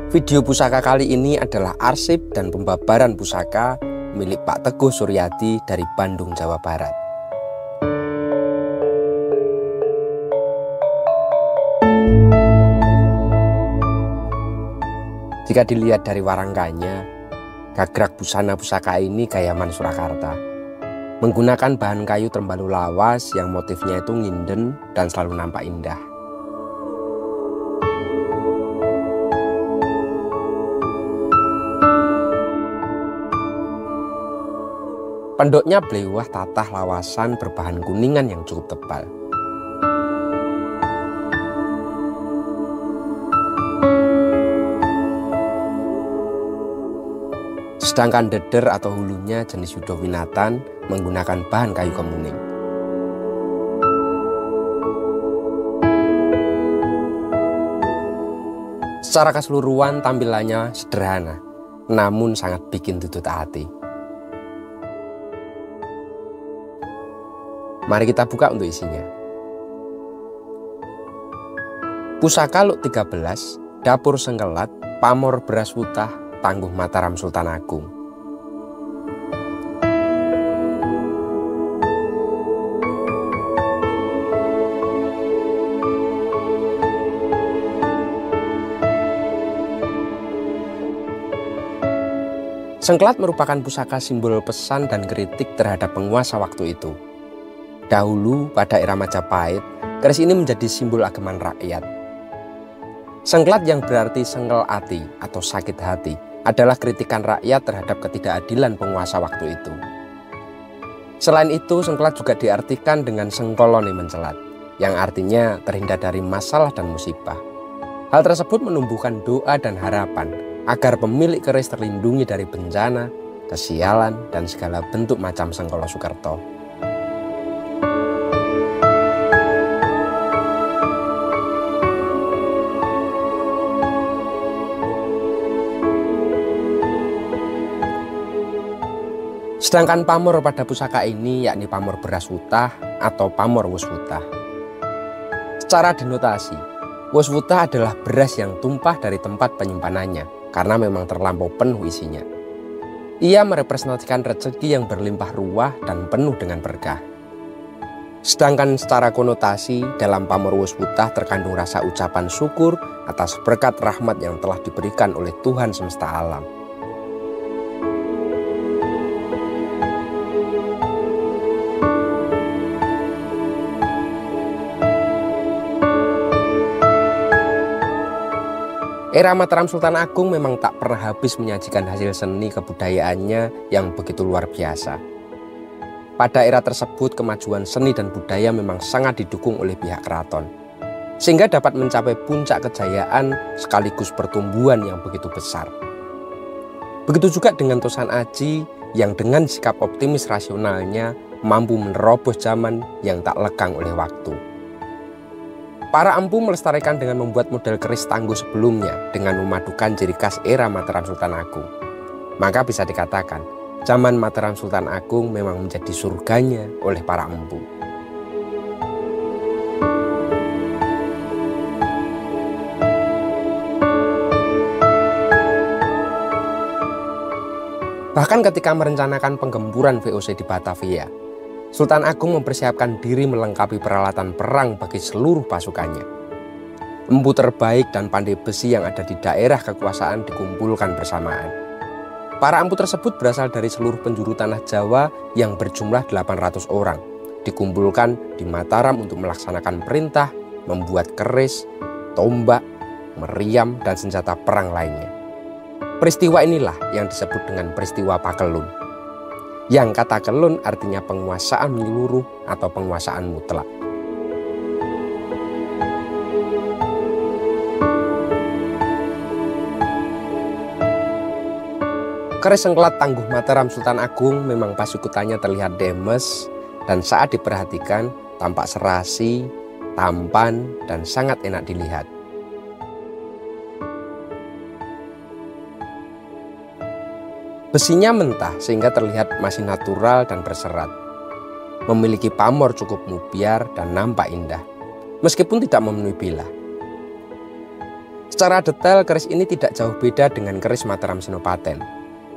Video pusaka kali ini adalah arsip dan pembabaran pusaka milik Pak Teguh Suryadi dari Bandung, Jawa Barat. Jika dilihat dari warangkanya, gagrak busana pusaka ini gaya Surakarta. Menggunakan bahan kayu terbalu lawas yang motifnya itu nginden dan selalu nampak indah. Pendoknya blewah tatah lawasan berbahan kuningan yang cukup tebal. Sedangkan deder atau hulunya jenis Yudowinatan menggunakan bahan kayu kemuning. Secara keseluruhan tampilannya sederhana, namun sangat bikin tutut hati. Mari kita buka untuk isinya. Pusaka Luk 13, dapur sengkelat, pamor beras wutah, tangguh Mataram Sultan Agung. Sengkelat merupakan pusaka simbol pesan dan kritik terhadap penguasa waktu itu. Dahulu pada era Majapahit, keris ini menjadi simbol ageman rakyat. Sengklat yang berarti sengkel ati atau sakit hati adalah kritikan rakyat terhadap ketidakadilan penguasa waktu itu. Selain itu, sengklat juga diartikan dengan sengkolone mencelat, yang artinya terhindar dari masalah dan musibah. Hal tersebut menumbuhkan doa dan harapan agar pemilik keris terlindungi dari bencana, kesialan, dan segala bentuk macam sengkolo Sukerto. Sedangkan pamor pada pusaka ini yakni pamor beras wutah atau pamor wus wutah. Secara denotasi, wus wutah adalah beras yang tumpah dari tempat penyimpanannya karena memang terlampau penuh isinya. Ia merepresentasikan rezeki yang berlimpah ruah dan penuh dengan berkah. Sedangkan secara konotasi, dalam pamor wus wutah terkandung rasa ucapan syukur atas berkat rahmat yang telah diberikan oleh Tuhan semesta alam. Era Mataram Sultan Agung memang tak pernah habis menyajikan hasil seni kebudayaannya yang begitu luar biasa. Pada era tersebut, kemajuan seni dan budaya memang sangat didukung oleh pihak keraton, sehingga dapat mencapai puncak kejayaan sekaligus pertumbuhan yang begitu besar. Begitu juga dengan Tosan Aji yang dengan sikap optimis rasionalnya mampu menerobos zaman yang tak lekang oleh waktu. Para empu melestarikan dengan membuat model keris tangguh sebelumnya dengan memadukan ciri khas era Mataram Sultan Agung. Maka bisa dikatakan, zaman Mataram Sultan Agung memang menjadi surganya oleh para empu. Bahkan ketika merencanakan penggemburan VOC di Batavia, Sultan Agung mempersiapkan diri melengkapi peralatan perang bagi seluruh pasukannya. Empu terbaik dan pandai besi yang ada di daerah kekuasaan dikumpulkan bersamaan. Para empu tersebut berasal dari seluruh penjuru tanah Jawa yang berjumlah 800 orang, dikumpulkan di Mataram untuk melaksanakan perintah, membuat keris, tombak, meriam, dan senjata perang lainnya. Peristiwa inilah yang disebut dengan peristiwa Pakelun. Yang kata kelun artinya penguasaan menyeluruh atau penguasaan mutlak. Keris sengkelat tangguh Mataram Sultan Agung memang pasukutannya terlihat demes dan saat diperhatikan tampak serasi, tampan, dan sangat enak dilihat. Besinya mentah sehingga terlihat masih natural dan berserat. Memiliki pamor cukup mubiar dan nampak indah, meskipun tidak memenuhi bilah. Secara detail, keris ini tidak jauh beda dengan keris Mataram Senopaten.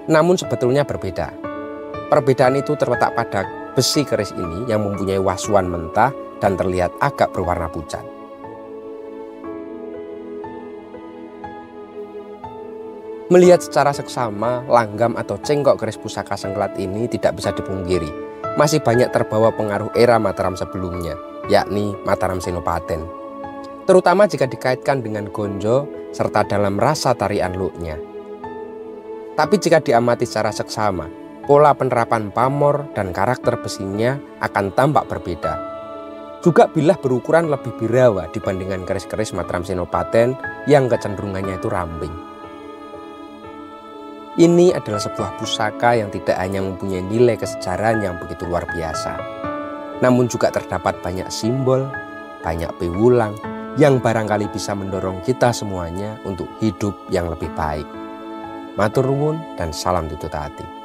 Namun sebetulnya berbeda. Perbedaan itu terletak pada besi keris ini yang mempunyai wasuan mentah dan terlihat agak berwarna pucat. Melihat secara seksama, langgam atau cengkok keris pusaka sengklat ini tidak bisa dipungkiri. Masih banyak terbawa pengaruh era Mataram sebelumnya, yakni Mataram Senopaten. Terutama jika dikaitkan dengan gonjo serta dalam rasa tarian luknya. Tapi jika diamati secara seksama, pola penerapan pamor dan karakter besinya akan tampak berbeda. Juga bilah berukuran lebih birawa dibandingkan keris-keris Mataram Senopaten yang kecenderungannya itu ramping. Ini adalah sebuah pusaka yang tidak hanya mempunyai nilai kesejarahan yang begitu luar biasa, namun juga terdapat banyak simbol, banyak piwulang, yang barangkali bisa mendorong kita semuanya untuk hidup yang lebih baik. Matur nuwun dan salam tutut hati.